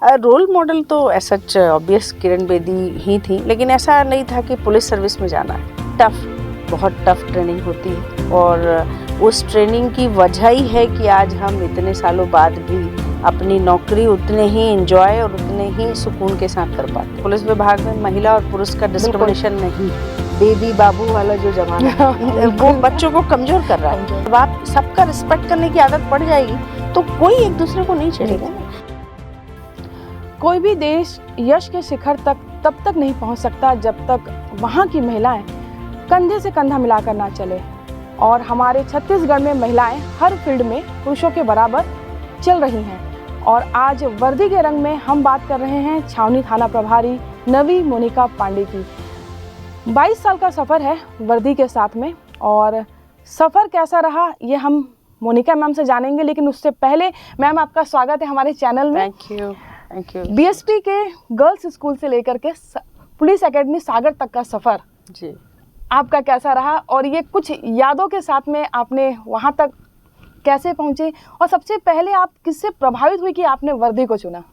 Role model तो ऐसा obvious Kiran Bedi ही थी, लेकिन ऐसा नहीं था कि पुलिस सर्विस में जाना है। बहुत टफ ट्रेनिंग होती है और उस ट्रेनिंग की वजह ही है कि आज हम इतने सालों बाद भी अपनी नौकरी उतने ही एंजॉय और उतने ही सुकून के साथ कर पाते। पुलिस विभाग में महिला और पुरुष का डिस्क्रिमिनेशन नहीं, बेबी बाबू वाला जो जमाना है वो बच्चों को कमजोर कर रहा है। जब आप सबका रिस्पेक्ट करने की आदत पड़ जाएगी तो कोई एक दूसरे को नहीं छेड़ेगा। कोई भी देश यश के शिखर तक तब तक नहीं पहुंच सकता जब तक वहां की महिलाएं कंधे से कंधा मिलाकर ना चले। और हमारे छत्तीसगढ़ में महिलाएं हर फील्ड में पुरुषों के बराबर चल रही हैं। और आज वर्दी के रंग में हम बात कर रहे हैं छावनी थाना प्रभारी नवी मोनिका पांडे की। 22 साल का सफ़र है वर्दी के साथ में, और सफ़र कैसा रहा ये हम मोनिका मैम से जानेंगे। लेकिन उससे पहले मैम, आपका स्वागत है हमारे चैनल में। Thank you. बीएसपी के गर्ल्स स्कूल से लेकर के पुलिस एकेडमी सागर तक का सफ़र जी आपका कैसा रहा, और ये कुछ यादों के साथ में आपने वहाँ तक कैसे पहुँचे, और सबसे पहले आप किससे प्रभावित हुई कि आपने वर्दी को चुना?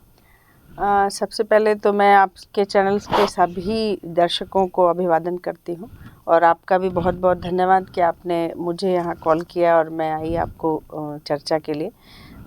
सबसे पहले तो मैं आपके चैनल के सभी दर्शकों को अभिवादन करती हूँ, और आपका भी बहुत बहुत धन्यवाद कि आपने मुझे यहाँ कॉल किया और मैं आई आपको चर्चा के लिए।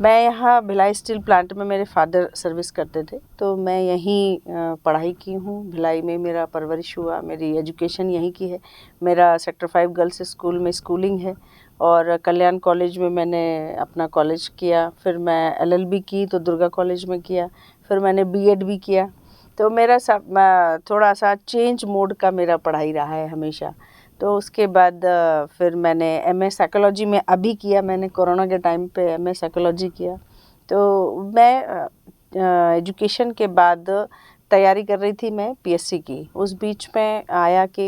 मैं यहाँ भिलाई स्टील प्लांट में मेरे फादर सर्विस करते थे, तो मैं यहीं पढ़ाई की हूँ। भिलाई में मेरा परवरिश हुआ, मेरी एजुकेशन यहीं की है। मेरा सेक्टर 5 गर्ल्स स्कूल में स्कूलिंग है, और कल्याण कॉलेज में मैंने अपना कॉलेज किया। फिर मैं एलएलबी की तो दुर्गा कॉलेज में किया, फिर मैंने बीएड भी किया। तो मेरा थोड़ा सा चेंज मोड का मेरा पढ़ाई रहा है हमेशा। तो उसके बाद फिर मैंने एमए साइकोलॉजी में अभी किया। मैंने कोरोना के टाइम पे एमए साइकोलॉजी किया। तो मैं एजुकेशन के बाद तैयारी कर रही थी मैं पीएससी की। उस बीच में आया कि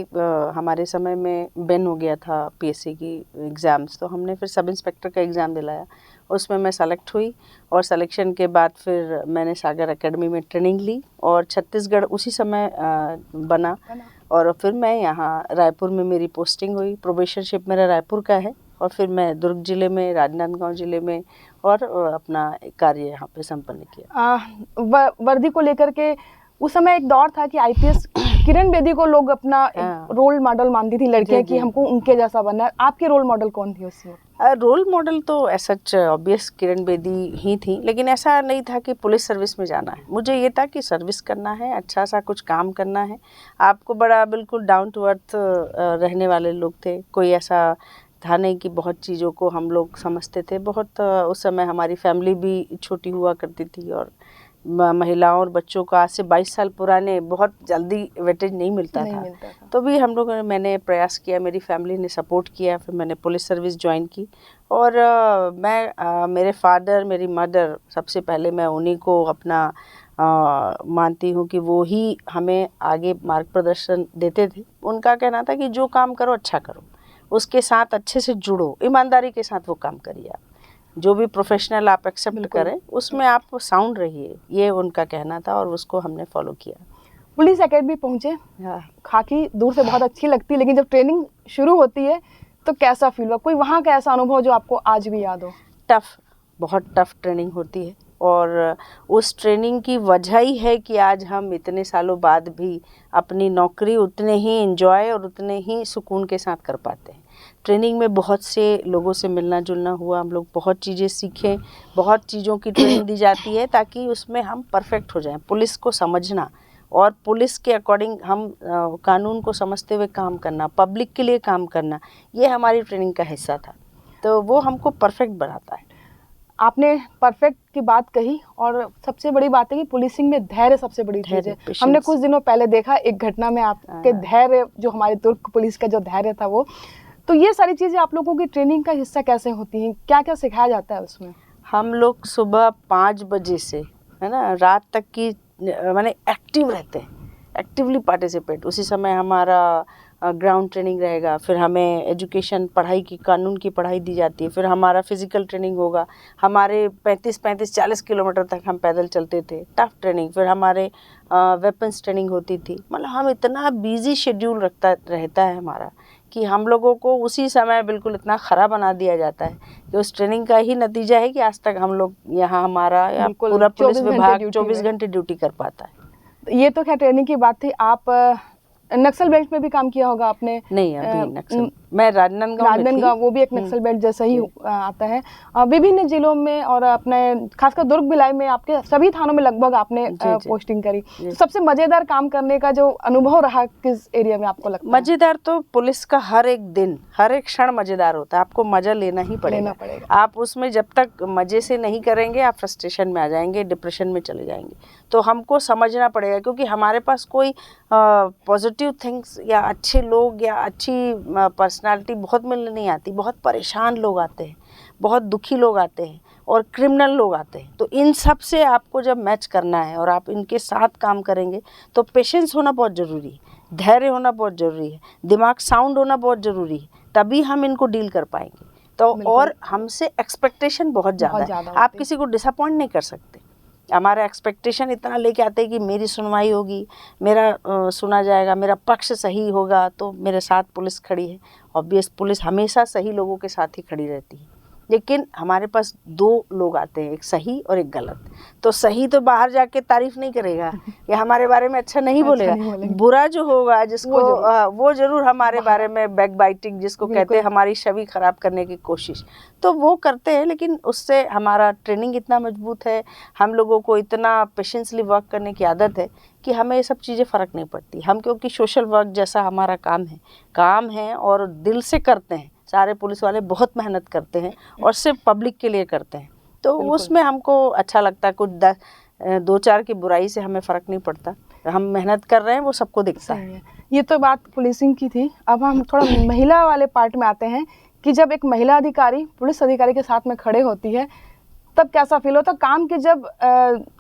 हमारे समय में बैन हो गया था पीएससी की एग्ज़ाम्स, तो हमने फिर सब इंस्पेक्टर का एग्ज़ाम दिलाया। उसमें मैं सेलेक्ट हुई, और सिलेक्शन के बाद फिर मैंने सागर एकेडमी में ट्रेनिंग ली, और छत्तीसगढ़ उसी समय बना। और फिर मैं यहाँ रायपुर में मेरी पोस्टिंग हुई। प्रोबेशनशिप मेरा रायपुर का है, और फिर मैं दुर्ग ज़िले में, राजनांदगांव ज़िले में और अपना कार्य यहाँ पे संपन्न किया। वर्दी को लेकर के उस समय एक दौर था कि आईपीएस किरण बेदी को लोग अपना रोल मॉडल मानती थी लड़कियां कि हमको उनके जैसा बनना है। आपके रोल मॉडल कौन थी उसमें? रोल मॉडल तो ऐसा ऑब्वियस किरण बेदी ही थी, लेकिन ऐसा नहीं था कि पुलिस सर्विस में जाना है। मुझे ये था कि सर्विस करना है, अच्छा सा कुछ काम करना है। आपको बड़ा बिल्कुल डाउन टू अर्थ रहने वाले लोग थे। कोई ऐसा था नहीं कि बहुत चीज़ों को हम लोग समझते थे। बहुत उस समय हमारी फैमिली भी छोटी हुआ करती थी, और महिलाओं और बच्चों को आज से 22 साल पुराने बहुत जल्दी वेटेज नहीं मिलता था। तो भी हम लोगों ने, मैंने प्रयास किया, मेरी फैमिली ने सपोर्ट किया। फिर मैंने पुलिस सर्विस ज्वाइन की, और मेरे फादर, मेरी मदर, सबसे पहले मैं उन्हीं को अपना मानती हूँ कि वो ही हमें आगे मार्ग प्रदर्शन देते थे। उनका कहना था कि जो काम करो अच्छा करो, उसके साथ अच्छे से जुड़ो, ईमानदारी के साथ वो काम करिए। आप जो भी प्रोफेशनल आप एक्सेप्ट करें उसमें आप साउंड रहिए, ये उनका कहना था, और उसको हमने फॉलो किया। पुलिस एकेडमी पहुंचे। खाकी दूर से बहुत अच्छी लगती है, लेकिन जब ट्रेनिंग शुरू होती है तो कैसा फील हुआ? कोई वहाँ का ऐसा अनुभव जो आपको आज भी याद हो? बहुत टफ ट्रेनिंग होती है, और उस ट्रेनिंग की वजह ही है कि आज हम इतने सालों बाद भी अपनी नौकरी उतने ही एंजॉय और उतने ही सुकून के साथ कर पाते हैं। ट्रेनिंग में बहुत से लोगों से मिलना जुलना हुआ, हम लोग बहुत चीज़ें सीखें। बहुत चीज़ों की ट्रेनिंग दी जाती है ताकि उसमें हम परफेक्ट हो जाएं। पुलिस को समझना, और पुलिस के अकॉर्डिंग हम कानून को समझते हुए काम करना, पब्लिक के लिए काम करना, ये हमारी ट्रेनिंग का हिस्सा था। तो वो हमको परफेक्ट बनाता है। आपने परफेक्ट की बात कही, और सबसे बड़ी बात है कि पुलिसिंग में धैर्य सबसे बड़ी चीज़ है। हमने कुछ दिनों पहले देखा एक घटना में आपके धैर्य, जो हमारे दुर्ग पुलिस का जो धैर्य था वो। तो ये सारी चीज़ें आप लोगों की ट्रेनिंग का हिस्सा कैसे होती हैं? क्या क्या सिखाया जाता है उसमें? हम लोग सुबह 5 बजे से, है ना, रात तक की माने एक्टिव रहते हैं, एक्टिवली पार्टिसिपेट। उसी समय हमारा ग्राउंड ट्रेनिंग रहेगा, फिर हमें एजुकेशन, पढ़ाई की, कानून की पढ़ाई दी जाती है, फिर हमारा फिजिकल ट्रेनिंग होगा। हमारे 35-40 किलोमीटर तक हम पैदल चलते थे, टफ ट्रेनिंग। फिर हमारे वेपन्स ट्रेनिंग होती थी। मतलब हम इतना बिजी शेड्यूल रहता है हमारा कि हम लोगों को उसी समय बिल्कुल इतना खरा बना दिया जाता है कि उस ट्रेनिंग का ही नतीजा है कि आज तक हम लोग यहाँ हमारा या बिल्कुल, पूरा पुलिस 24 घंटे विभाग ड्यूटी 24 में। घंटे ड्यूटी कर पाता है। ये तो खैर ट्रेनिंग की बात थी। आप नक्सल बेल्ट में भी काम किया होगा आपने? नहीं, अभी नक्सल मैं राजनांदगांव में थी। राजनांदगांव, वो भी एक नक्सल बेल्ट जैसा ही आता है। विभिन्न जिलों में और अपने खासकर दुर्ग भिलाई में आपके सभी थानों में लगभग आपने पोस्टिंग करी। तो सबसे मजेदार काम करने का जो अनुभव रहा किस एरिया में आपको लगता है? मजेदार तो पुलिस का हर एक दिन, हर एक क्षण मजेदार होता है। आपको मजा लेना ही पड़ेगा। आप उसमें जब तक मजे से नहीं करेंगे आप फ्रस्ट्रेशन में आ जाएंगे, डिप्रेशन में चले जाएंगे। तो हमको समझना पड़ेगा, क्योंकि हमारे पास कोई पॉजिटिव थिंग्स या अच्छे लोग या अच्छी पर्सनालिटी बहुत मिलने नहीं आती। बहुत परेशान लोग आते हैं, बहुत दुखी लोग आते हैं और क्रिमिनल लोग आते हैं। तो इन सब से आपको जब मैच करना है और आप इनके साथ काम करेंगे तो पेशेंस होना बहुत ज़रूरी है, धैर्य होना बहुत ज़रूरी है, दिमाग साउंड होना बहुत ज़रूरी है, तभी हम इनको डील कर पाएंगे। तो और हमसे एक्सपेक्टेशन बहुत ज़्यादा है। आप किसी को डिसअपॉइंट नहीं कर सकते। हमारा एक्सपेक्टेशन इतना लेके आते हैं कि मेरी सुनवाई होगी, मेरा सुना जाएगा, मेरा पक्ष सही होगा, तो मेरे साथ पुलिस खड़ी है। ऑब्वियस पुलिस हमेशा सही लोगों के साथ ही खड़ी रहती है, लेकिन हमारे पास दो लोग आते हैं, एक सही और एक गलत। तो सही तो बाहर जाके तारीफ नहीं करेगा या हमारे बारे में अच्छा नहीं बोलेगा। बुरा जो होगा जिसको वो जरूर हमारे बारे में बैक बाइटिंग जिसको कहते हैं, हमारी छवि खराब करने की कोशिश तो वो करते हैं। लेकिन उससे हमारा ट्रेनिंग इतना मजबूत है, हम लोगों को इतना पेशेंसली वर्क करने की आदत है कि हमें ये सब चीज़ें फ़र्क नहीं पड़ती। हम क्योंकि सोशल वर्क जैसा हमारा काम है और दिल से करते हैं। सारे पुलिस वाले बहुत मेहनत करते हैं और सिर्फ पब्लिक के लिए करते हैं, तो उसमें हमको अच्छा लगता है। कुछ 2-4 की बुराई से हमें फ़र्क नहीं पड़ता। हम मेहनत कर रहे हैं वो सबको दिखता है। ये तो बात पुलिसिंग की थी। अब हम थोड़ा महिला वाले पार्ट में आते हैं कि जब एक महिला अधिकारी पुलिस अधिकारी के साथ में खड़े होती है तब कैसा फील होता है? काम की जब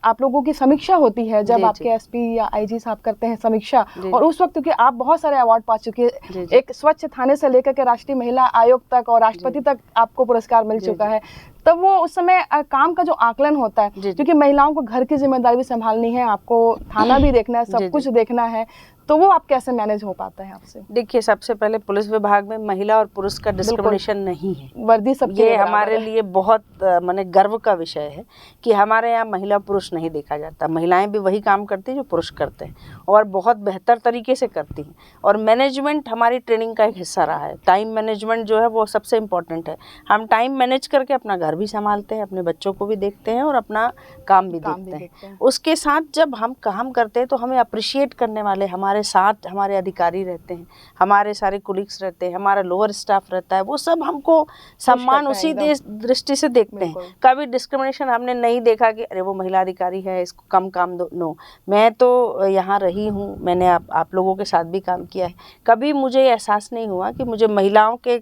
आप लोगों की समीक्षा होती है, जब आपके एसपी या आईजी साहब करते हैं समीक्षा, और उस वक्त क्योंकि आप बहुत सारे अवार्ड पा चुके हैं, एक स्वच्छ थाने से लेकर के राष्ट्रीय महिला आयोग तक और राष्ट्रपति तक आपको पुरस्कार मिल चुका है, तब वो उस समय काम का जो आकलन होता है, क्योंकि महिलाओं को घर की जिम्मेदारी भी संभालनी है, आपको थाना भी देखना है, सब कुछ देखना है, तो वो आप कैसे मैनेज हो पाता है आपसे? देखिए, सबसे पहले पुलिस विभाग में महिला और पुरुष का डिस्क्रिमिनेशन नहीं है। वर्दी सबके ये हमारे लिए बहुत माने गर्व का विषय है कि हमारे यहाँ महिला पुरुष नहीं देखा जाता। महिलाएं भी वही काम करती हैं जो पुरुष करते हैं और बहुत बेहतर तरीके से करती हैं। और मैनेजमेंट हमारी ट्रेनिंग का एक हिस्सा रहा है। टाइम मैनेजमेंट जो है वो सबसे इम्पोर्टेंट है। हम टाइम मैनेज करके अपना घर भी संभालते हैं, अपने बच्चों को भी देखते हैं और अपना काम भी देखते हैं। उसके साथ जब हम काम करते हैं तो हमें अप्रिशिएट करने वाले हमारे साथ हमारे अधिकारी रहते हैं, हमारे सारे कोलिग्स रहते हैं, हमारा लोअर स्टाफ रहता है, वो सब हमको सम्मान उसी दृष्टि से देखते हैं। कभी डिस्क्रिमिनेशन हमने नहीं देखा कि अरे वो महिला अधिकारी है इसको कम काम दो। नो, मैं तो यहाँ रही हूँ, मैंने आप लोगों के साथ भी काम किया है, कभी मुझे एहसास नहीं हुआ कि मुझे महिलाओं के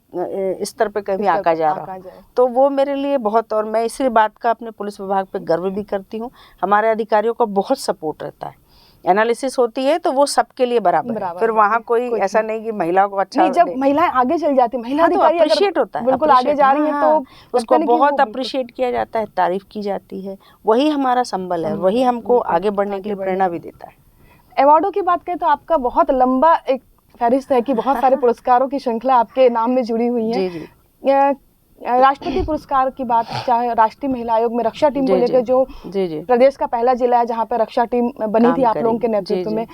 स्तर पे कभी आका जा रहा। तो वो मेरे लिए बहुत, और मैं इसी बात का अपने पुलिस विभाग पे गर्व भी करती हूँ। हमारे अधिकारियों का बहुत सपोर्ट रहता है। एनालिसिस होती है तो वो सबके लिए बराबर है। फिर वहाँ कोई ऐसा नहीं कि महिला को अच्छा नहीं, जब महिलाएं आगे चल जाती है, महिला अधिकारी अप्रिशिएट होता है, बिल्कुल आगे जा रही है तो उसको बहुत अप्रिशिएट किया जाता है, तारीफ की जाती है। वही हमारा संबल है, वही हमको आगे बढ़ने के लिए प्रेरणा भी देता है। अवार्डों की बात करें तो आपका बहुत लंबा एक फहरिस्त है कि बहुत सारे पुरस्कारों की श्रृंखला आपके नाम में जुड़ी हुई है। राष्ट्रपति पुरस्कार की बात, चाहे राष्ट्रीय महिला आयोग में रक्षा टीम को लेकर जो प्रदेश का पहला जिला है जहां पर रक्षा टीम बनी थी आप लोगों के नेतृत्व में,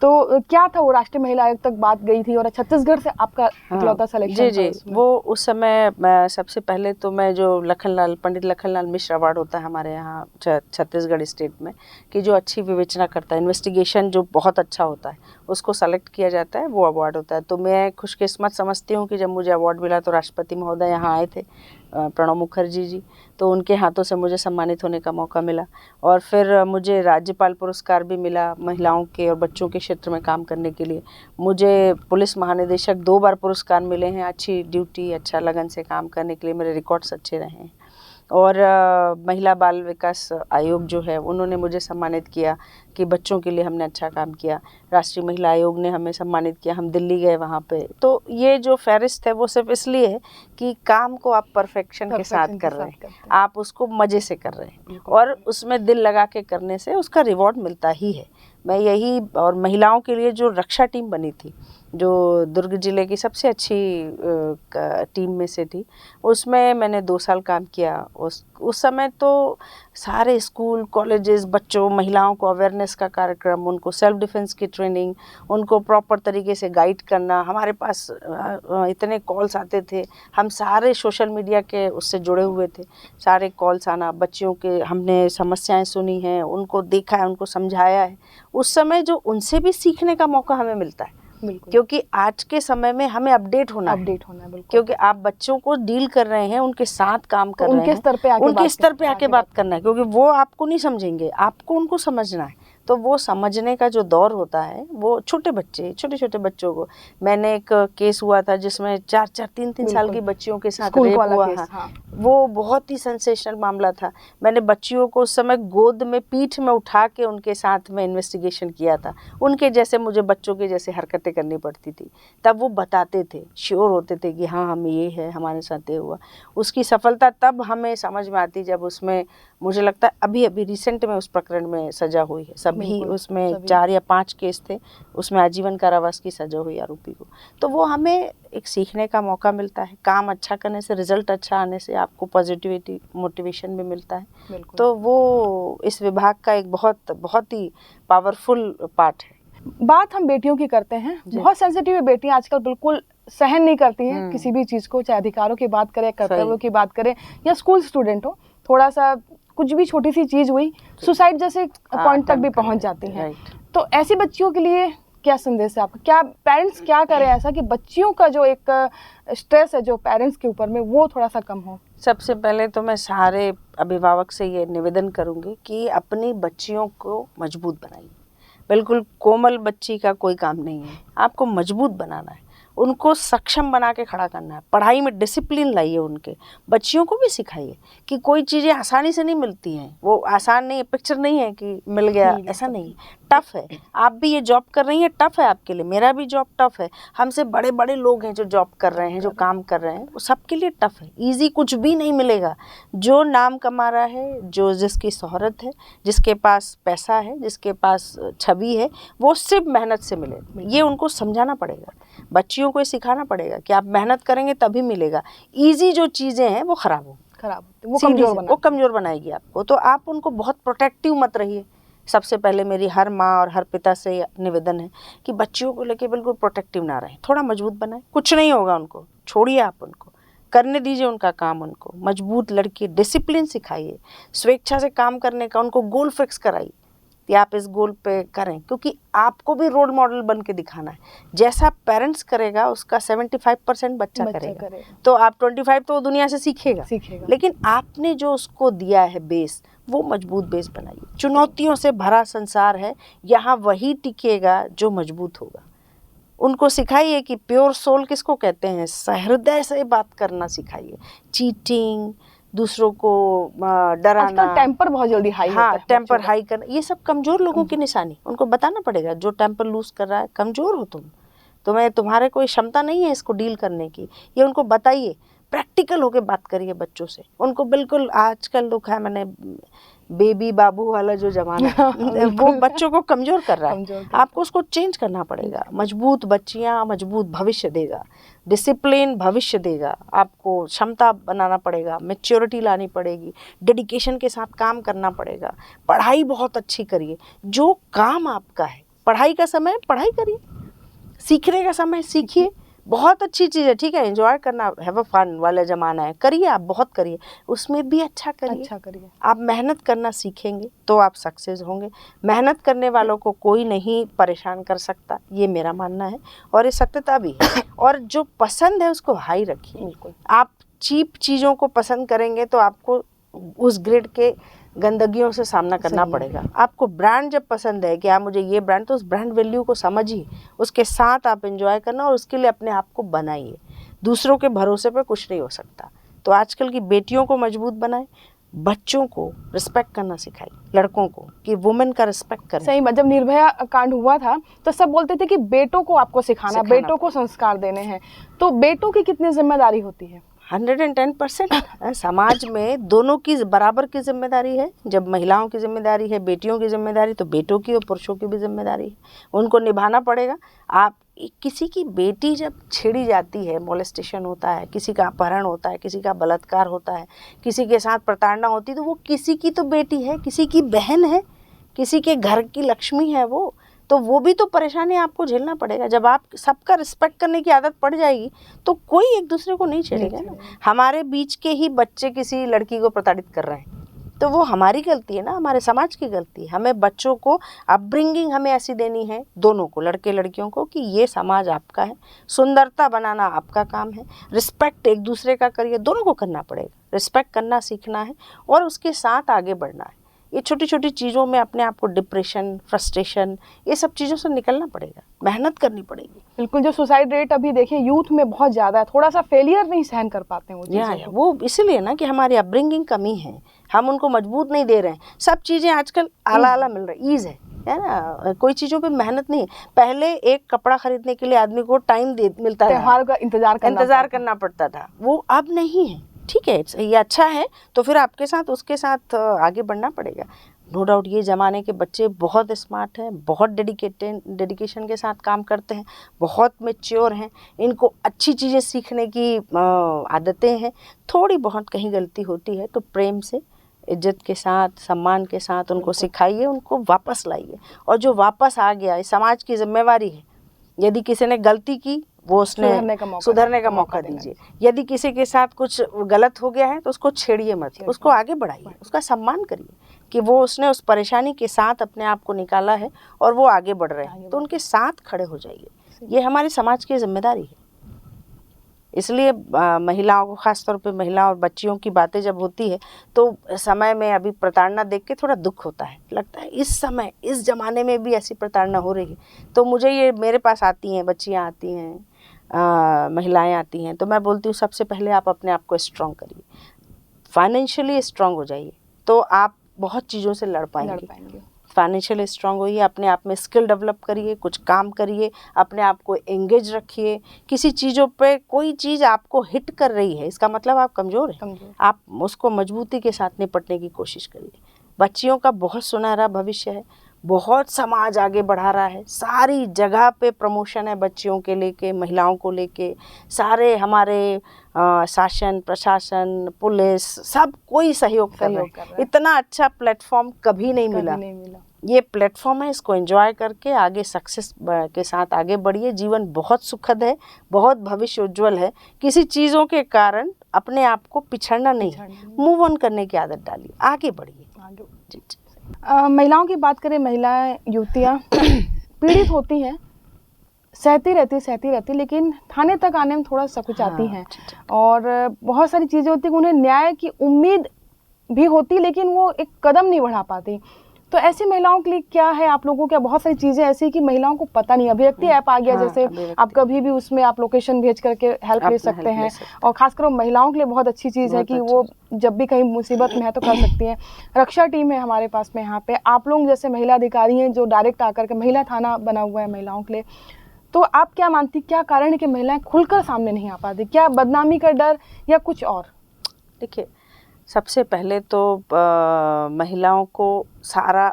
तो क्या था वो राष्ट्रीय महिला आयोग तक बात गई थी और छत्तीसगढ़ से आपका इकलौता सिलेक्शन था? वो उस समय सबसे पहले तो मैं जो पंडित लखनलाल मिश्र अवार्ड होता है हमारे यहाँ छत्तीसगढ़ स्टेट में, कि जो अच्छी विवेचना करता है, इन्वेस्टिगेशन जो बहुत अच्छा होता है उसको सेलेक्ट किया जाता है, वो अवार्ड होता है। तो मैं खुशकिस्मत समझती हूँ कि जब मुझे अवार्ड मिला तो राष्ट्रपति महोदय यहाँ आए थे, प्रणब मुखर्जी जी, तो उनके हाथों से मुझे सम्मानित होने का मौका मिला। और फिर मुझे राज्यपाल पुरस्कार भी मिला महिलाओं के और बच्चों के क्षेत्र में काम करने के लिए। मुझे पुलिस महानिदेशक 2 बार पुरस्कार मिले हैं, अच्छी ड्यूटी, अच्छा लगन से काम करने के लिए, मेरे रिकॉर्ड्स अच्छे रहे हैं। और महिला बाल विकास आयोग जो है उन्होंने मुझे सम्मानित किया कि बच्चों के लिए हमने अच्छा काम किया। राष्ट्रीय महिला आयोग ने हमें सम्मानित किया, हम दिल्ली गए वहाँ पे। तो ये जो फहरिस्त है वो सिर्फ इसलिए है कि काम को आप परफेक्शन के साथ कर रहे हैं, आप उसको मज़े से कर रहे हैं और उसमें दिल लगा के करने से उसका रिवॉर्ड मिलता ही है। मैं यही, और महिलाओं के लिए जो रक्षा टीम बनी थी, जो दुर्ग ज़िले की सबसे अच्छी टीम में से थी, उसमें मैंने 2 साल काम किया। उस समय तो सारे स्कूल कॉलेजेस बच्चों महिलाओं को अवेयरनेस का कार्यक्रम, उनको सेल्फ डिफेंस की ट्रेनिंग, उनको प्रॉपर तरीके से गाइड करना। हमारे पास इतने कॉल्स आते थे, हम सारे सोशल मीडिया के उससे जुड़े हुए थे, सारे कॉल्स आना, बच्चियों के हमने समस्याएं सुनी हैं, उनको देखा है, उनको समझाया है। उस समय जो उनसे भी सीखने का मौका हमें मिलता है, क्योंकि आज के समय में हमें अपडेट होना है बिल्कुल। क्योंकि आप बच्चों को डील कर रहे हैं, उनके साथ काम कर रहे हैं, उनके स्तर पे आके बात करना है, क्योंकि वो आपको नहीं समझेंगे, आपको उनको समझना है। तो वो समझने का जो दौर होता है, वो छोटे छोटे बच्चों को, मैंने एक केस हुआ था जिसमें 3 साल की बच्चियों के साथ रेप हुआ। हाँ। वो बहुत ही सेंसेशनल मामला था। मैंने बच्चियों को उस समय गोद में पीठ में उठा के उनके साथ में इन्वेस्टिगेशन किया था। उनके जैसे मुझे बच्चों के जैसे हरकतें करनी पड़ती थी, तब वो बताते थे, श्योर होते थे कि हाँ हम ये है, हमारे साथ ये हुआ। उसकी सफलता तब हमें समझ में आती जब उसमें, मुझे लगता है अभी रिसेंट में उस प्रकरण में सजा हुई है। सभी उसमें 4 या 5 केस थे, उसमें आजीवन कारावास की सजा हुई आरोपी को। तो वो हमें एक सीखने का मौका मिलता है। काम अच्छा करने से, रिजल्ट अच्छा आने से आपको पॉजिटिविटी, मोटिवेशन भी मिलता है। तो वो इस विभाग का एक बहुत ही पावरफुल पार्ट है। बात हम बेटियों की करते हैं, बहुत सेंसिटिव है बेटियां आजकल, बिल्कुल सहन नहीं करती हैं किसी भी चीज़ को, चाहे अधिकारों की बात करें, कर्तव्यों की बात करें, या स्कूल स्टूडेंट हो, थोड़ा सा कुछ भी छोटी सी चीज़ हुई, सुसाइड जैसे पॉइंट तक भी पहुंच जाती हैं। तो ऐसी बच्चियों के लिए क्या संदेश है आपका? क्या पेरेंट्स क्या करें ऐसा कि बच्चियों का जो एक स्ट्रेस है जो पेरेंट्स के ऊपर में, वो थोड़ा सा कम हो? सबसे पहले तो मैं सारे अभिभावक से ये निवेदन करूँगी कि अपनी बच्चियों को मजबूत बनाइए। बिल्कुल कोमल बच्ची का कोई काम नहीं है, आपको मजबूत बनाना है, उनको सक्षम बना के खड़ा करना है। पढ़ाई में डिसिप्लिन लाइए, उनके बच्चियों को भी सिखाइए कि कोई चीज़ें आसानी से नहीं मिलती हैं, वो आसान नहीं है, पिक्चर नहीं है कि मिल गया, ऐसा नहीं, टफ है। आप भी ये जॉब कर रही हैं, टफ है आपके लिए, मेरा भी जॉब टफ है, हमसे बड़े बड़े लोग हैं जो जॉब कर रहे हैं, जो काम कर रहे हैं, वो सबके लिए टफ है। ईजी कुछ भी नहीं मिलेगा। जो नाम कमा रहा है, जो जिसकी शोहरत है, जिसके पास पैसा है, जिसके पास छवि है, वो सिर्फ मेहनत से मिले। ये उनको समझाना पड़ेगा, बच्चियों को ये सिखाना पड़ेगा कि आप मेहनत करेंगे तभी मिलेगा। ईजी जो चीज़ें हैं वो खराब वो कमज़ोर बनाएगी आपको। तो आप उनको बहुत प्रोटेक्टिव मत रहिए। सबसे पहले मेरी हर माँ और हर पिता से निवेदन है कि बच्चियों को लेके बिल्कुल प्रोटेक्टिव ना रहें, थोड़ा मजबूत बनाएं। कुछ नहीं होगा, उनको छोड़िए, आप उनको करने दीजिए उनका काम। उनको मजबूत लड़की, डिसिप्लिन सिखाइए, स्वेच्छा से काम करने का उनको गोल फिक्स कराइए कि आप इस गोल पे करें, क्योंकि आपको भी रोल मॉडल बन के दिखाना है। जैसा पेरेंट्स करेगा उसका 75% बच्चा करेगा। तो आप 25 तो दुनिया से सीखेगा, लेकिन आपने जो उसको दिया है बेस, वो मजबूत बेस बनाइए। चुनौतियों से भरा संसार है, यहाँ वही टिकेगा जो मजबूत होगा। उनको सिखाइए कि प्योर सोल किसको कहते हैं, सहृदय से बात करना सिखाइए। चीटिंग, दूसरों को डराना, टेम्पर बहुत जल्दी हाई होता है, टेम्पर हाई करना, ये सब कमज़ोर लोगों की निशानी। उनको बताना पड़ेगा, जो टेम्पर लूज कर रहा है, कमज़ोर हो तुम्हें तुम्हारे कोई क्षमता नहीं है इसको डील करने की, ये उनको बताइए। प्रैक्टिकल होके बात करिए बच्चों से। उनको बिल्कुल, आजकल लोग है, मैंने बेबी बाबू वाला जो जमाना है वो बच्चों को कमज़ोर कर रहा है। आपको उसको चेंज करना पड़ेगा। मजबूत बच्चियाँ मजबूत भविष्य देगा, डिसिप्लिन भविष्य देगा। आपको क्षमता बनाना पड़ेगा, मैच्योरिटी लानी पड़ेगी, डेडिकेशन के साथ काम करना पड़ेगा। पढ़ाई बहुत अच्छी करिए, जो काम आपका है, पढ़ाई का समय पढ़ाई करिए, सीखने का समय सीखिए। बहुत अच्छी चीज़ है, ठीक है, एंजॉय करना, हैव अ फन वाला ज़माना है, करिए, आप बहुत करिए, उसमें भी अच्छा करिए। आप मेहनत करना सीखेंगे तो आप सक्सेस होंगे। मेहनत करने वालों को कोई नहीं परेशान कर सकता, ये मेरा मानना है और ये सत्यता भी है। और जो पसंद है उसको हाई रखिए। आप चीप चीज़ों को पसंद करेंगे तो आपको उस ग्रिड के गंदगियों से सामना करना पड़ेगा। आपको ब्रांड जब पसंद है कि आप मुझे ये ब्रांड, तो उस ब्रांड वैल्यू को समझिए, उसके साथ आप एंजॉय करना और उसके लिए अपने आप को बनाइए। दूसरों के भरोसे पे कुछ नहीं हो सकता। तो आजकल की बेटियों को मजबूत बनाए, बच्चों को रिस्पेक्ट करना सिखाइए, लड़कों को कि वुमेन का रिस्पेक्ट करें। सही बात। जब निर्भया कांड हुआ था तो सब बोलते थे कि बेटों को आपको सिखाना बेटों को संस्कार देने हैं, तो बेटों की कितनी जिम्मेदारी होती है? 110%। समाज में दोनों की बराबर की जिम्मेदारी है। जब महिलाओं की जिम्मेदारी है, बेटियों की जिम्मेदारी, तो बेटों की और पुरुषों की भी जिम्मेदारी है, उनको निभाना पड़ेगा। आप किसी की बेटी जब छेड़ी जाती है, मोलेस्टेशन होता है, किसी का अपहरण होता है, किसी का बलात्कार होता है, किसी के साथ प्रताड़ना होती है, तो वो किसी की तो बेटी है, किसी की बहन है, किसी के घर की लक्ष्मी है वो, तो वो भी तो परेशानी आपको झेलना पड़ेगा। जब आप सबका रिस्पेक्ट करने की आदत पड़ जाएगी तो कोई एक दूसरे को नहीं छेड़ेगा ना। हमारे बीच के ही बच्चे किसी लड़की को प्रताड़ित कर रहे हैं तो वो हमारी गलती है ना, हमारे समाज की गलती है। हमें बच्चों को अपब्रिंगिंग हमें ऐसी देनी है, दोनों को, लड़के लड़कियों को, कि ये समाज आपका है, सुंदरता बनाना आपका काम है, रिस्पेक्ट एक दूसरे का करिए, दोनों को करना पड़ेगा। रिस्पेक्ट करना सीखना है और उसके साथ आगे बढ़ना है। ये छोटी छोटी चीज़ों में अपने आप को डिप्रेशन, फ्रस्ट्रेशन, ये सब चीज़ों से निकलना पड़ेगा, मेहनत करनी पड़ेगी। बिल्कुल, जो सुसाइड रेट अभी देखिए यूथ में बहुत ज़्यादा है, थोड़ा सा फेलियर नहीं सहन कर पाते हैं वो चीज़ें। वो इसीलिए ना कि हमारी अपब्रिंगिंग कमी है, हम उनको मजबूत नहीं दे रहे हैं। सब चीज़ें आजकल आला आला मिल रही, ईज़ है ना, कोई चीज़ों पे मेहनत नहीं है। पहले एक कपड़ा खरीदने के लिए आदमी को टाइम मिलता था, त्योहार का इंतजार करना पड़ता था, वो अब नहीं है। ठीक है, ये अच्छा है, तो फिर आपके साथ उसके साथ आगे बढ़ना पड़ेगा। नो डाउट ये ज़माने के बच्चे बहुत स्मार्ट हैं, बहुत डेडिकेशन के साथ काम करते हैं, बहुत मैच्योर हैं, इनको अच्छी चीज़ें सीखने की आदतें हैं। थोड़ी बहुत कहीं गलती होती है तो प्रेम से, इज्जत के साथ, सम्मान के साथ उनको सिखाइए, उनको वापस लाइए। और जो वापस आ गया, ये समाज की जिम्मेवारी है। यदि किसी ने गलती की, वो उसने सुधरने का मौका दीजिए। यदि किसी के साथ कुछ गलत हो गया है तो उसको छेड़िए मत, उसको आगे बढ़ाइए, उसका सम्मान करिए कि वो उसने उस परेशानी के साथ अपने आप को निकाला है और वो आगे बढ़ रहे हैं, तो उनके साथ खड़े हो जाइए। ये हमारे समाज की जिम्मेदारी है। इसलिए महिलाओं को, ख़ासतौर पे महिलाओं और बच्चियों की बातें जब होती है तो समय में अभी प्रताड़ना देख के थोड़ा दुख होता है, लगता है इस समय, इस ज़माने में भी ऐसी प्रताड़ना हो रही है। तो मुझे ये, मेरे पास आती हैं बच्चियाँ, आती हैं महिलाएं आती हैं, तो मैं बोलती हूँ सबसे पहले आप अपने आप को स्ट्रॉन्ग करिए, फाइनेंशियली स्ट्रॉन्ग हो जाइए, तो आप बहुत चीज़ों से लड़ पाएंगे। फाइनेंशियली स्ट्रॉन्ग होइए, अपने आप में स्किल डेवलप करिए, कुछ काम करिए, अपने आप को एंगेज रखिए। किसी चीज़ों पे, कोई चीज़ आपको हिट कर रही है, इसका मतलब आप कमज़ोर हैं, आप उसको मजबूती के साथ निपटने की कोशिश करिए। बच्चियों का बहुत सुनहरा भविष्य है, बहुत समाज आगे बढ़ा रहा है, सारी जगह पे प्रमोशन है बच्चियों के लेके, महिलाओं को लेके, सारे हमारे शासन, प्रशासन, पुलिस, सब कोई सहयोग कर रहा है। इतना अच्छा प्लेटफॉर्म कभी नहीं मिला। ये प्लेटफॉर्म है, इसको एंजॉय करके आगे सक्सेस के साथ आगे बढ़िए। जीवन बहुत सुखद है, बहुत भविष्य उज्ज्वल है। किसी चीज़ों के कारण अपने आप को पिछड़ना नहीं, मूव ऑन करने की आदत डालिए, आगे बढ़िए। जी। महिलाओं की बात करें, महिलाएं, युवतियाँ पीड़ित होती हैं, सहती रहती, लेकिन थाने तक आने में थोड़ा सकुचाती हैं। और बहुत सारी चीज़ें होती हैं, उन्हें न्याय की उम्मीद भी होती, लेकिन वो एक कदम नहीं बढ़ा पाती। तो ऐसी महिलाओं के लिए क्या है आप लोगों के? बहुत सारी चीज़ें ऐसी कि महिलाओं को पता नहीं। अभिव्यक्ति ऐप आ गया, जैसे आप कभी भी उसमें आप लोकेशन भेज करके हेल्प ले सकते हैं। और खासकर महिलाओं के लिए बहुत अच्छी चीज़ है कि वो जब भी कहीं मुसीबत में है तो कर सकती हैं। रक्षा टीम है हमारे पास में यहाँ पे, आप लोग जैसे महिला अधिकारी हैं जो डायरेक्ट आकर के, महिला थाना बना हुआ है महिलाओं के लिए। तो आप क्या मानती, क्या कारण है कि महिलाएं खुलकर सामने नहीं आ पाती? क्या बदनामी का डर या कुछ और? देखिए, सबसे पहले तो महिलाओं को सारा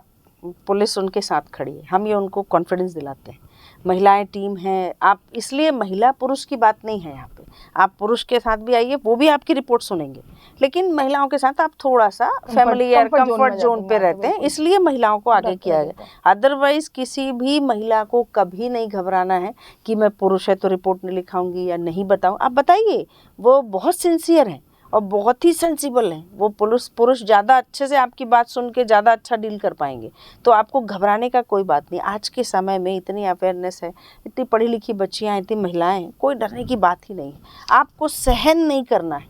पुलिस उनके साथ खड़ी है, हम ये उनको कॉन्फिडेंस दिलाते हैं। महिलाएं टीम हैं, आप, इसलिए महिला पुरुष की बात नहीं है यहाँ पे। आप पुरुष के साथ भी आइए, वो भी आपकी रिपोर्ट सुनेंगे, लेकिन महिलाओं के साथ आप थोड़ा सा फैमिलियर, कंफर्ट जोन पे रहते हैं, इसलिए महिलाओं को आगे किया गया। अदरवाइज किसी भी महिला को कभी नहीं घबराना है कि मैं पुरुष है तो रिपोर्ट नहीं लिखाऊंगी या नहीं बताऊँ। आप बताइए, वो बहुत सिंसियर हैं और बहुत ही सेंसिबल हैं। वो पुरुष ज़्यादा अच्छे से आपकी बात सुन के ज़्यादा अच्छा डील कर पाएंगे, तो आपको घबराने का कोई बात नहीं। आज के समय में इतनी अवेयरनेस है, इतनी पढ़ी लिखी बच्चियाँ, इतनी महिलाएं हैं, कोई डरने की बात ही नहीं है। आपको सहन नहीं करना है।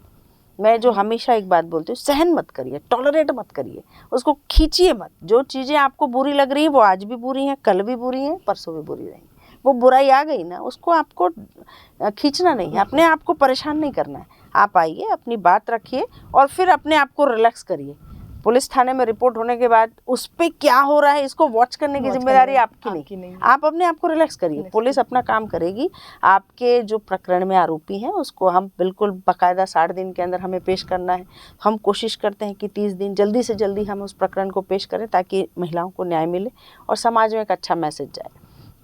मैं जो हमेशा एक बात बोलती हूँ, सहन मत करिए, टॉलरेट मत करिए, उसको खींचिए मत। जो चीज़ें आपको बुरी लग रही हैं वो आज भी बुरी हैं, कल भी बुरी हैं, परसों भी बुरी रहेंगी। वो बुराई आ गई ना, उसको आपको खींचना नहीं है, अपने आप को परेशान नहीं करना है। आप आइए, अपनी बात रखिए और फिर अपने आप को रिलैक्स करिए। पुलिस थाने में रिपोर्ट होने के बाद उस पे क्या हो रहा है इसको वॉच करने की जिम्मेदारी आपकी नहीं। आप अपने आप को रिलैक्स करिए, पुलिस अपना काम करेगी। आपके जो प्रकरण में आरोपी हैं उसको हम बिल्कुल बाकायदा 60 दिन के अंदर हमें पेश करना है। हम कोशिश करते हैं कि 30 दिन जल्दी से जल्दी हम उस प्रकरण को पेश करें ताकि महिलाओं को न्याय मिले और समाज में एक अच्छा मैसेज जाए।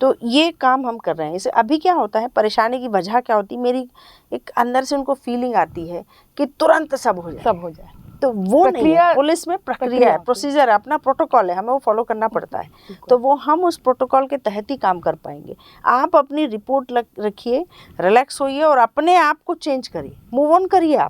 तो ये काम हम कर रहे हैं। इसे अभी क्या होता है, परेशानी की वजह क्या होती है, मेरी एक अंदर से उनको फीलिंग आती है कि तुरंत सब हो जाए, तो वो नहीं है। पुलिस में प्रक्रिया है, प्रोसीजर है, अपना प्रोटोकॉल है, हमें वो फॉलो करना पड़ता है। तो वो हम उस प्रोटोकॉल के तहत ही काम कर पाएंगे। आप अपनी रिपोर्ट रखिए, रिलैक्स होइए और अपने आप को चेंज करिए, मूव ऑन करिए।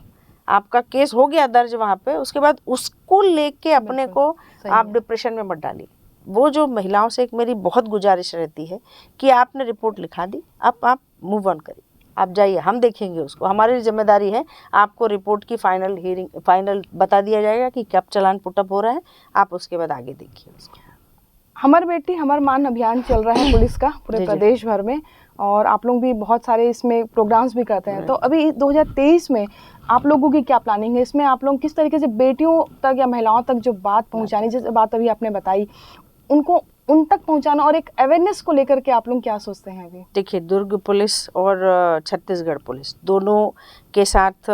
आपका केस हो गया दर्ज वहाँ पे, उसके बाद उसको लेके अपने को आप डिप्रेशन में मत डालिए। वो जो महिलाओं से एक मेरी बहुत गुजारिश रहती है कि आपने रिपोर्ट लिखा दी, अब आप मूव ऑन करिए, आप जाइए, हम देखेंगे उसको। हमारी जिम्मेदारी है आपको रिपोर्ट की फाइनल बता दिया जाएगा कि कब चालान पुटअप हो रहा है, आप उसके बाद आगे देखिए उसको। हमार बेटी हमार मान अभियान चल रहा है पुलिस का पूरे प्रदेश भर में, और आप लोग भी बहुत सारे इसमें प्रोग्राम्स भी करते हैं। तो अभी 2023 में आप लोगों की क्या प्लानिंग है इसमें? आप लोग किस तरीके से बेटियों तक या महिलाओं तक जो बात पहुंचानी, जैसे बात अभी आपने बताई, उनको उन तक पहुंचाना और एक अवेयरनेस को लेकर के आप लोग क्या सोचते हैं अभी? देखिए, दुर्ग पुलिस और छत्तीसगढ़ पुलिस दोनों के साथ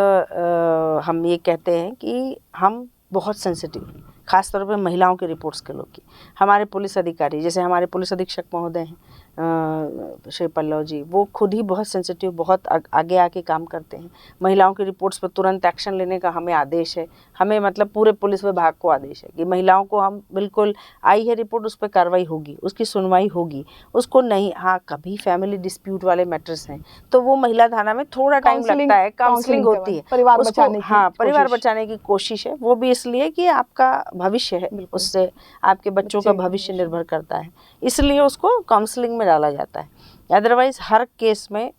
हम ये कहते हैं कि हम बहुत सेंसिटिव हैं, खासतौर पे महिलाओं की रिपोर्ट्स के लोग की। हमारे पुलिस अधिकारी, जैसे हमारे पुलिस अधीक्षक महोदय हैं श्री पल्लव जी, वो खुद ही बहुत सेंसिटिव, बहुत आगे आके काम करते हैं। महिलाओं की रिपोर्ट्स पर तुरंत एक्शन लेने का हमें आदेश है, हमें मतलब पूरे पुलिस विभाग को आदेश है कि महिलाओं को हम बिल्कुल, आई है रिपोर्ट, उस पर कार्रवाई होगी, उसकी सुनवाई होगी, उसको नहीं। हाँ, कभी फैमिली डिस्प्यूट वाले मैटर्स हैं तो वो महिला थाना में थोड़ा टाइम लगता है, काउंसलिंग होती है, परिवार बचाने की कोशिश है। वो भी इसलिए कि आपका भविष्य है, उससे आपके बच्चों का भविष्य निर्भर करता है, इसलिए उसको काउंसलिंग में डाला जाता है। अदरवाइज हर केस में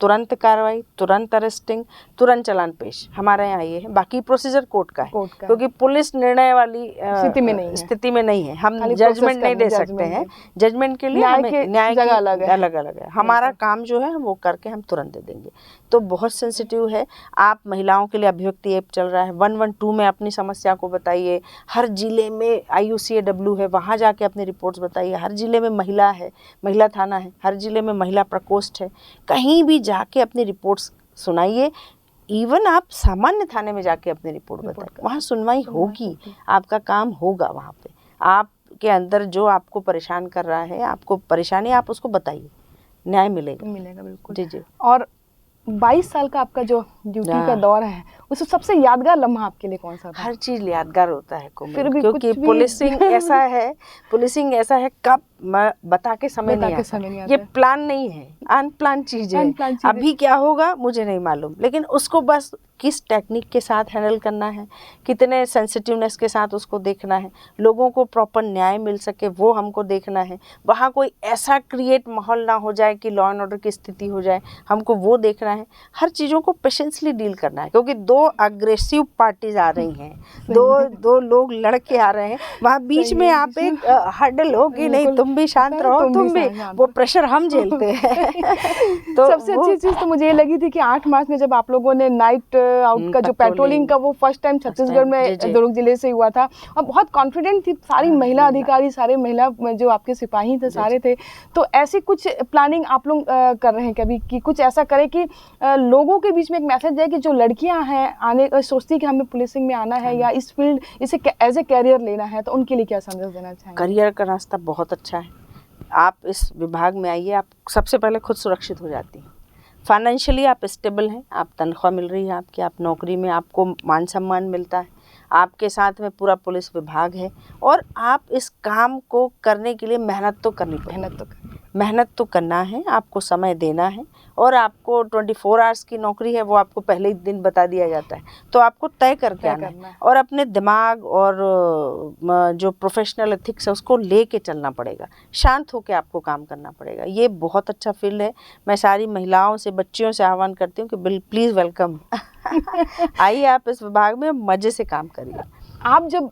तुरंत कार्रवाई, तुरंत अरेस्टिंग, तुरंत चालान पेश, हमारे यहाँ ये है। बाकी प्रोसीजर कोर्ट का है, क्योंकि पुलिस निर्णय वाली स्थिति में नहीं है। हम जजमेंट नहीं दे सकते हैं, जजमेंट के लिए न्याय की अलग अलग है। हमारा काम जो है वो करके हम तुरंत दे देंगे। तो बहुत सेंसिटिव है। आप महिलाओं के लिए अभिव्यक्ति ऐप चल रहा है, 112 में अपनी समस्या को बताइए। हर जिले में IUCAW है, वहाँ जाके अपनी रिपोर्ट्स बताइए। हर जिले में महिला है, महिला थाना है, हर जिले में महिला प्रकोष्ठ है, कहीं भी जाके अपनी रिपोर्ट्स सुनाइए। इवन आप सामान्य थाने में जाके अपनी रिपोर्ट बताइए, वहाँ सुनवाई होगी, आपका काम होगा। वहाँ पे आपके अंदर जो आपको परेशान कर रहा है, आपको परेशानी, आप उसको बताइए, न्याय मिलेगा बिल्कुल जी। और 22 साल का आपका जो ड्यूटी का दौर है, उसमें सबसे यादगार लम्हा आपके लिए कौन सा था? हर चीज़ यादगार होता है क्योंकि पुलिसिंग ऐसा है कब बता के समय नहीं आता। ये प्लान नहीं है, अनप्लान चीज़ है। अभी क्या होगा मुझे नहीं मालूम, लेकिन उसको बस किस टेक्निक के साथ हैंडल करना है, कितने सेंसिटिवनेस के साथ उसको देखना है, लोगों को प्रॉपर न्याय मिल सके वो हमको देखना है। वहाँ कोई ऐसा क्रिएट माहौल ना हो जाए कि लॉ एंड ऑर्डर की स्थिति हो जाए, हमको वो देखना है। हर चीज़ों को पेशेंसली डील करना है, क्योंकि 2 अग्रेसिव पार्टीज आ रही हैं, दो लोग लड़के आ रहे हैं, वहाँ बीच में आप एक हर्डल हो कि नहीं तुम भी शांत रहो, तुम भी, वो प्रेशर हम झेलते हैं। तो सबसे अच्छी चीज़ तो मुझे ये लगी थी कि 8 मार्च में जब आप लोगों ने नाइट आउट का जो पेट्रोलिंग का वो फर्स्ट टाइम छत्तीसगढ़ में दुर्ग जिले से हुआ था, और बहुत कॉन्फिडेंट थी सारी महिला अधिकारी, सारे महिला जो आपके सिपाही थे सारे थे। तो ऐसी कुछ प्लानिंग आप लोग कर रहे हैं कभी कि कुछ ऐसा करें कि लोगों के बीच में एक मैसेज जाए कि जो लड़कियां हैं आने सोचती कि हमें पुलिसिंग में आना है या इस फील्ड इसे एज ए कैरियर लेना है, तो उनके लिए क्या संदेश देना चाहेंगे? करियर का रास्ता बहुत अच्छा है। आप इस विभाग में आइए, आप सबसे पहले खुद सुरक्षित हो जाती हैं, फाइनेंशियली आप स्टेबल हैं, आप तनख्वाह मिल रही है आपकी, आप नौकरी में, आपको मान सम्मान मिलता है, आपके साथ में पूरा पुलिस विभाग है, और आप इस काम को करने के लिए मेहनत तो करना है, आपको समय देना है, और आपको 24 आवर्स की नौकरी है वो आपको पहले ही दिन बता दिया जाता है, तो आपको तय करके आना है और अपने दिमाग और जो प्रोफेशनल एथिक्स है उसको ले के चलना पड़ेगा, शांत होकर आपको काम करना पड़ेगा। ये बहुत अच्छा फील्ड है। मैं सारी महिलाओं से, बच्चियों से आह्वान करती हूँ कि प्लीज़ वेलकम आइए आप इस विभाग में, मज़े से काम करिए। आप जब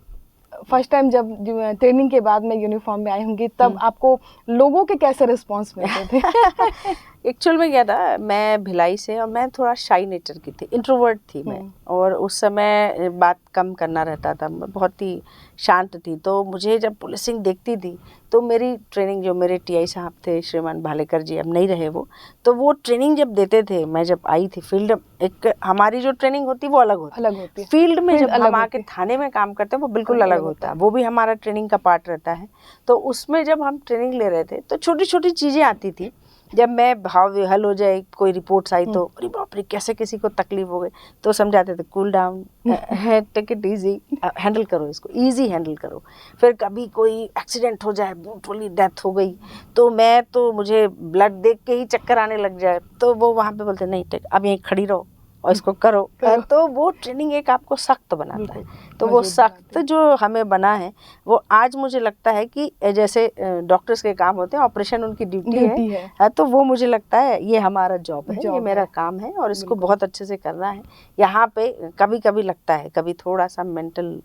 फर्स्ट टाइम जब ट्रेनिंग के बाद में यूनिफॉर्म में आई होंगी, तब आपको लोगों के कैसे रिस्पांस मिलते थे? एक्चुअल में क्या था, मैं भिलाई से और मैं थोड़ा शाई नेचर की थी, इंट्रोवर्ट थी मैं, और उस समय बात कम करना रहता था, मैं बहुत ही शांत थी। तो मुझे जब पुलिसिंग देखती थी तो मेरी ट्रेनिंग, जो मेरे टीआई साहब थे श्रीमान भालेकर जी, अब नहीं रहे वो, तो वो ट्रेनिंग जब देते थे, मैं जब आई थी फील्ड, एक हमारी जो ट्रेनिंग होती वो अलग होती है, फील्ड में जब हम आके थाने में काम करते हैं वो बिल्कुल अलग होता है, वो भी हमारा ट्रेनिंग का पार्ट रहता है। तो उसमें जब हम ट्रेनिंग ले रहे थे तो छोटी छोटी चीज़ें आती थी, जब मैं भाव विहल हो जाए, कोई रिपोर्ट्स आई तो अरे बाप रे कैसे किसी को तकलीफ हो गई, तो समझाते थे cool down, take it easy, handle करो इसको, इजी हैंडल करो। फिर कभी कोई एक्सीडेंट हो जाए, ब्रूटली डेथ हो गई, तो मुझे ब्लड देख के ही चक्कर आने लग जाए, तो वो वहाँ पे बोलते नहीं टेक, अब यहीं खड़ी रहो और इसको करो। तो वो ट्रेनिंग एक आपको सख्त बनाता है, तो वो सख्त जो हमें बना है वो आज मुझे लगता है कि जैसे डॉक्टर्स के काम होते हैं, ऑपरेशन उनकी ड्यूटी है, तो वो मुझे लगता है ये हमारा जॉब है, ये मेरा काम है और इसको बहुत अच्छे से करना है। यहाँ पे कभी कभी लगता है, कभी थोड़ा सा मेंटल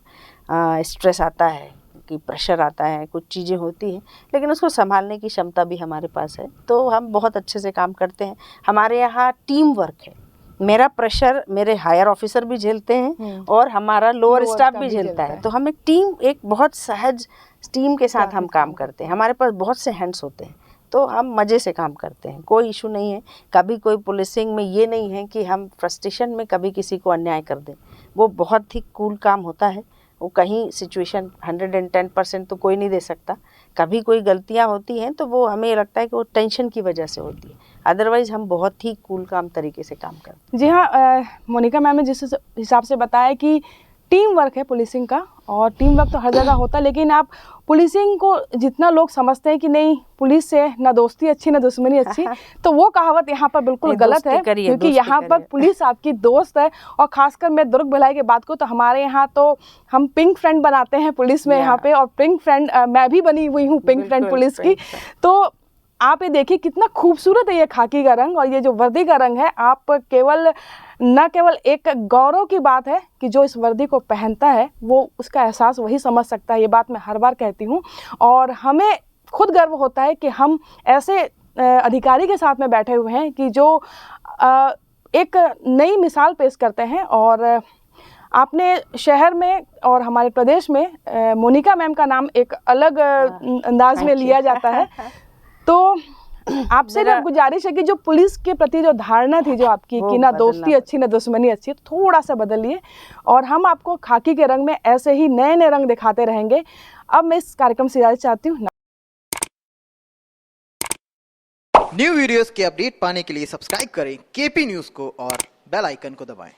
स्ट्रेस आता है कि प्रेशर आता है, कुछ चीज़ें होती हैं, लेकिन उसको संभालने की क्षमता भी हमारे पास है, तो हम बहुत अच्छे से काम करते हैं। हमारे यहाँ टीम वर्क है, मेरा प्रेशर मेरे हायर ऑफिसर भी झेलते हैं और हमारा लोअर स्टाफ भी झेलता है, तो हम एक बहुत सहज टीम के साथ हम काम करते हैं। हमारे पास बहुत से हैंड्स होते हैं, तो हम मज़े से काम करते हैं, कोई इशू नहीं है। कभी कोई पुलिसिंग में ये नहीं है कि हम फ्रस्ट्रेशन में कभी किसी को अन्याय कर दें, वो बहुत ही कूल काम होता है। वो कहीं सिचुएशन 110% तो कोई नहीं दे सकता, कभी कोई गलतियां होती हैं तो वो हमें लगता है कि वो टेंशन की वजह से होती है, अदरवाइज हम बहुत ही कूल काम तरीके से काम करते हैं। जी हाँ, मोनिका मैम ने जिस हिसाब से बताया कि टीम वर्क है पुलिसिंग का, और टीम वर्क तो हर जगह होता है, लेकिन आप पुलिसिंग को जितना लोग समझते हैं कि नहीं पुलिस से ना दोस्ती अच्छी ना दुश्मनी अच्छी, तो वो कहावत यहाँ पर बिल्कुल गलत है, क्योंकि यहाँ पर पुलिस आपकी दोस्त है। और खासकर मैं दुर्ग भिलाई की बात करूँ तो हमारे यहाँ तो हम पिंक फ्रेंड बनाते हैं पुलिस में यहाँ पे, और पिंक फ्रेंड मैं भी बनी हुई हूँ पिंक फ्रेंड पुलिस की। तो आप ये देखिए कितना खूबसूरत है ये खाकी का रंग, और ये जो वर्दी का रंग है, आप न केवल एक गौरव की बात है कि जो इस वर्दी को पहनता है वो उसका एहसास वही समझ सकता है, ये बात मैं हर बार कहती हूँ। और हमें खुद गर्व होता है कि हम ऐसे अधिकारी के साथ में बैठे हुए हैं कि जो एक नई मिसाल पेश करते हैं। और आपने शहर में और हमारे प्रदेश में मोनिका मैम का नाम एक अलग अंदाज में लिया जाता है। तो आपसे भी गुजारिश है कि जो पुलिस के प्रति जो धारणा थी जो आपकी कि ना दोस्ती अच्छी ना दुश्मनी अच्छी, थोड़ा सा बदलिए, और हम आपको खाकी के रंग में ऐसे ही नए नए रंग दिखाते रहेंगे। अब मैं इस कार्यक्रम से इजाजत चाहती हूँ। न्यू वीडियोस के अपडेट पाने के लिए सब्सक्राइब करें केपी न्यूज़ को और बेल आइकन को दबाएं।